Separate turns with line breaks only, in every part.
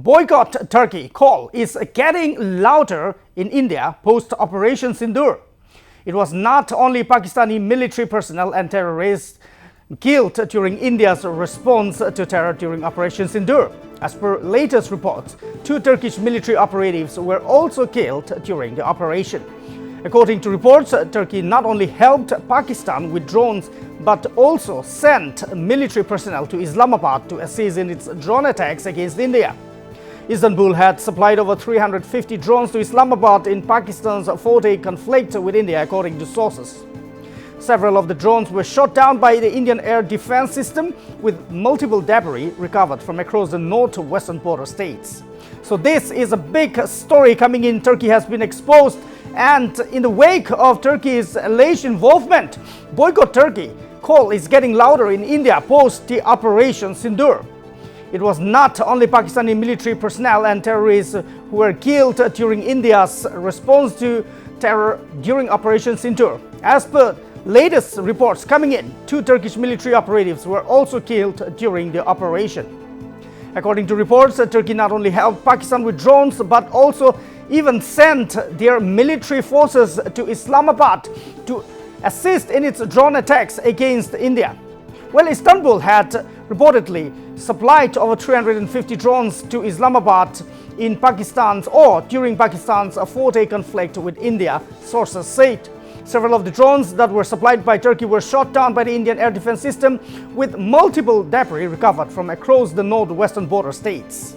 Boycott Turkey call is getting louder in India post-Operation Sindoor. It was not only Pakistani military personnel and terrorists killed during India's response to terror during Operation Sindoor. As per latest reports, 2 Turkish military operatives were also killed during the operation. According to reports, Turkey not only helped Pakistan with drones but also sent military personnel to Islamabad to assist in its drone attacks against India. Istanbul had supplied over 350 drones to Islamabad in Pakistan's 4-day conflict with India, according to sources. Several of the drones were shot down by the Indian air defense system, with multiple debris recovered from across the northwestern border states. So this is a big story coming in. Turkey has been exposed, and in the wake of Turkey's alleged involvement, Boycott Turkey call is getting louder in India post the Operation Sindoor. It was not only Pakistani military personnel and terrorists who were killed during India's response to terror during Operation Sindoor. As per latest reports coming in, 2 Turkish military operatives were also killed during the operation. According to reports, Turkey not only helped Pakistan with drones but also even sent their military forces to Islamabad to assist in its drone attacks against India. Well, Istanbul had reportedly supplied over 350 drones to Islamabad in Pakistan's or during Pakistan's 4-day conflict with India, sources said. Several of the drones that were supplied by Turkey were shot down by the Indian air defense system, with multiple debris recovered from across the northwestern border states.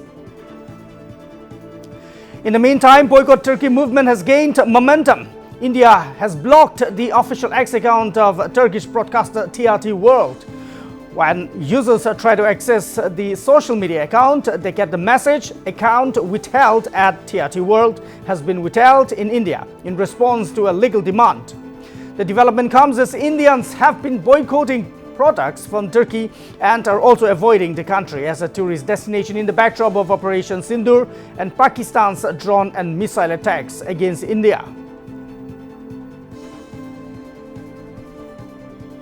In the meantime, Boycott Turkey movement has gained momentum. India has blocked the official X account of Turkish broadcaster TRT World. When users try to access the social media account, they get the message, "Account withheld at TRT World has been withheld in India," in response to a legal demand. The development comes as Indians have been boycotting products from Turkey and are also avoiding the country as a tourist destination in the backdrop of Operation Sindoor and Pakistan's drone and missile attacks against India.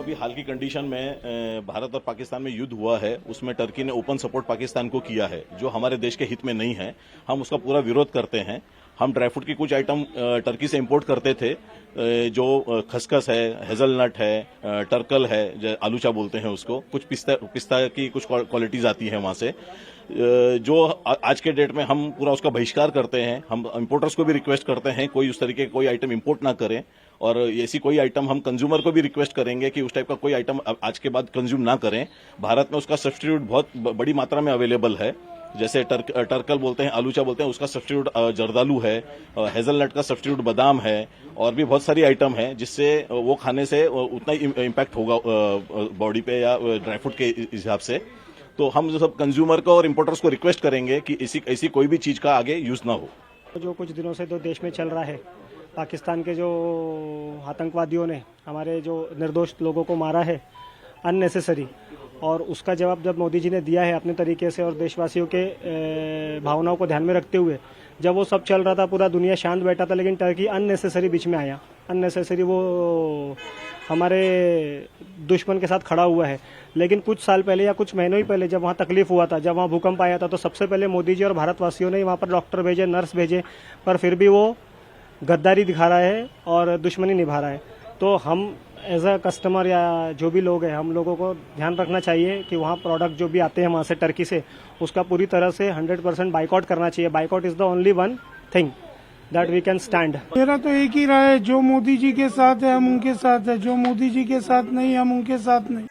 अभी हाल की condition में भारत और पाकिस्तान में युद्ध हुआ है, उसमें Turkey ने ओपन सपोर्ट पाकिस्तान को किया है, जो हमारे देश के हित में नहीं है। हम उसका पूरा विरोध करते हैं। हम ड्राई फ्रूट की कुछ आइटम टर्की से इंपोर्ट करते थे, जो खसखस है, हेजलनट है, टर्कल है, आलूचा बोलते हैं उसको, कुछ पिस्ता की कुछ क्वालिटीज आती है वहां से, जो आज के डेट में हम पूरा उसका बहिष्कार करते हैं। हम इंपोर्टर्स को भी रिक्वेस्ट करते हैं कोई उस तरीके कोई आइटम इंपोर्ट ना करें, और ऐसी कोई आइटम हम कंज्यूमर को भी रिक्वेस्ट करेंगे कि उस टाइप का कोई आइटम आज के बाद कंज्यूम ना करें। भारत में उसका सब्स्टिट्यूट बहुत बड़ी मात्रा में अवेलेबल है, जैसे टर्कल बोलते हैं, आलूचा बोलते हैं, उसका सब्स्टिट्यूट जर्दालू है, हेजलनट का सब्स्टिट्यूट बादाम है, और भी बहुत सारी आइटम है जिससे वो खाने से उतना ही इम्पैक्ट होगा बॉडी पे या ड्राई फ्रूट के हिसाब से। तो हम जो सब कंज्यूमर को और इम्पोर्टर्स को रिक्वेस्ट करेंगे कि ऐसी कोई भी चीज का आगे यूज ना हो।
जो कुछ दिनों से तो देश में चल रहा है, पाकिस्तान के जो आतंकवादियों ने हमारे जो निर्दोष लोगों को मारा है अननेसेसरी, और उसका जवाब जब मोदी जी ने दिया है अपने तरीके से और देशवासियों के भावनाओं को ध्यान में रखते हुए, जब वो सब चल रहा था पूरा दुनिया शांत बैठा था, लेकिन टर्की अननेसेसरी बीच में आया। अननेसेसरी वो हमारे दुश्मन के साथ खड़ा हुआ है। लेकिन कुछ साल पहले या कुछ महीनों ही पहले जब वहाँ तकलीफ हुआ था, जब वहाँ भूकंप आया था, तो सबसे पहले मोदी जी और भारतवासियों ने वहाँ पर डॉक्टर भेजे, नर्स भेजे, पर फिर भी वो गद्दारी दिखा रहा है और दुश्मनी निभा रहा है। तो हम एज अ कस्टमर या जो भी लोग हैं, हम लोगों को ध्यान रखना चाहिए कि वहाँ प्रोडक्ट जो भी आते हैं वहाँ से टर्की से, उसका पूरी तरह से 100% बाइकआउट करना चाहिए। Boycott is the only one thing that we can stand.
मेरा तो एक ही राय है, जो मोदी जी के साथ है हम उनके साथ है, जो मोदी जी के साथ नहीं हम उनके साथ नहीं।